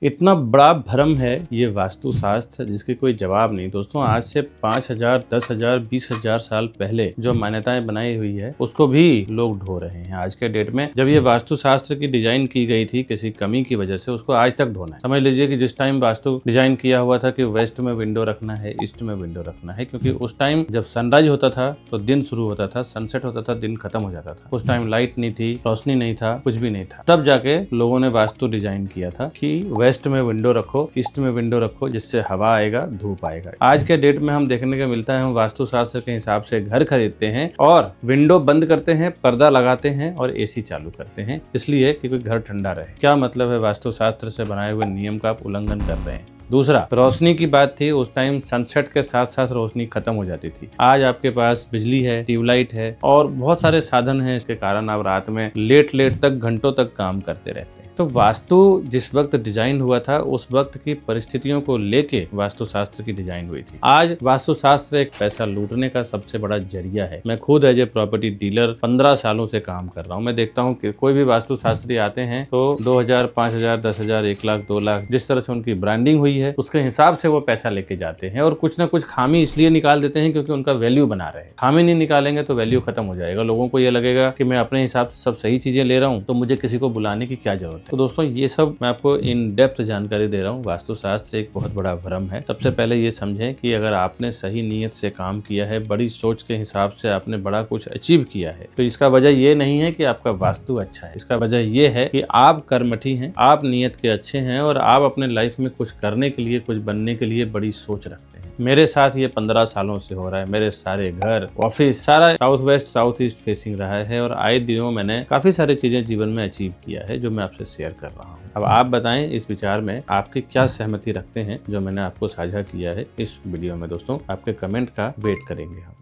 इतना बड़ा भ्रम है ये वास्तुशास्त्र जिसके कोई जवाब नहीं। दोस्तों आज से 5,000, 10,000, 20,000 साल पहले जो मान्यताएं बनाई हुई है उसको भी लोग ढो रहे हैं आज के डेट में। जब ये वास्तुशास्त्र की डिजाइन की गई थी किसी कमी की वजह से, उसको आज तक ढोना है। समझ लीजिए कि जिस टाइम वास्तु डिजाइन किया हुआ था कि वेस्ट में विंडो रखना है, ईस्ट में विंडो रखना है, क्योंकि उस टाइम जब सनराइज होता था तो दिन शुरू होता था, सनसेट होता था दिन खत्म हो जाता था। उस टाइम लाइट नहीं थी, रोशनी नहीं था, कुछ भी नहीं था। तब जाके लोगों ने वास्तु डिजाइन किया था कि वेस्ट में विंडो रखो, ईस्ट में विंडो रखो, जिससे हवा आएगा, धूप आएगा। आज के डेट में हम देखने को मिलता है हम वास्तुशास्त्र के हिसाब से घर खरीदते हैं और विंडो बंद करते हैं, पर्दा लगाते हैं और एसी चालू करते हैं, इसलिए कि कोई घर ठंडा रहे। क्या मतलब है? वास्तुशास्त्र से बनाए हुए नियम का आप उल्लंघन कर रहे हैं। दूसरा, रोशनी की बात थी, उस टाइम सनसेट के साथ साथ रोशनी खत्म हो जाती थी। आज आपके पास बिजली है, ट्यूबलाइट है और बहुत सारे साधन हैं, इसके कारण आप रात में लेट तक, घंटों तक काम करते रहते हैं। तो वास्तु जिस वक्त डिजाइन हुआ था उस वक्त की परिस्थितियों को लेके वास्तुशास्त्र की डिजाइन हुई थी। आज वास्तुशास्त्र एक पैसा लूटने का सबसे बड़ा जरिया है। मैं खुद एज ए प्रॉपर्टी डीलर 15 सालों से काम कर रहा हूँ। मैं देखता हूँ कि कोई भी वास्तुशास्त्री आते हैं तो 2,000, 5,000, 10,000, 1 लाख, 2 लाख, जिस तरह से उनकी ब्रांडिंग हुई है उसके हिसाब से वो पैसा लेके जाते हैं और कुछ ना कुछ खामी इसलिए निकाल देते हैं क्योंकि उनका वैल्यू बना रहे। खामी नहीं निकालेंगे तो वैल्यू खत्म हो जाएगा। लोगों को ये लगेगा कि मैं अपने हिसाब से सब सही चीजें ले रहा हूँ तो मुझे किसी को बुलाने की क्या जरूरत है। तो दोस्तों ये सब मैं आपको इन डेप्थ जानकारी दे रहा हूँ। वास्तुशास्त्र एक बहुत बड़ा भ्रम है। सबसे पहले ये समझें कि अगर आपने सही नीयत से काम किया है, बड़ी सोच के हिसाब से आपने बड़ा कुछ अचीव किया है, तो इसका वजह ये नहीं है कि आपका वास्तु अच्छा है। इसका वजह ये है कि आप कर्मठी हैं, आप नीयत के अच्छे हैं और आप अपने लाइफ में कुछ करने के लिए, कुछ बनने के लिए बड़ी सोच रखते हैं। मेरे साथ ये 15 सालों से हो रहा है। मेरे सारे घर, ऑफिस, सारा south west, south east facing रहा है और आए दिनों मैंने काफी सारी चीजें जीवन में अचीव किया है जो मैं आपसे शेयर कर रहा हूँ। अब आप बताएं इस विचार में आपकी क्या सहमति रखते हैं जो मैंने आपको साझा किया है इस वीडियो में। दोस्तों आपके कमेंट का वेट करेंगे हम।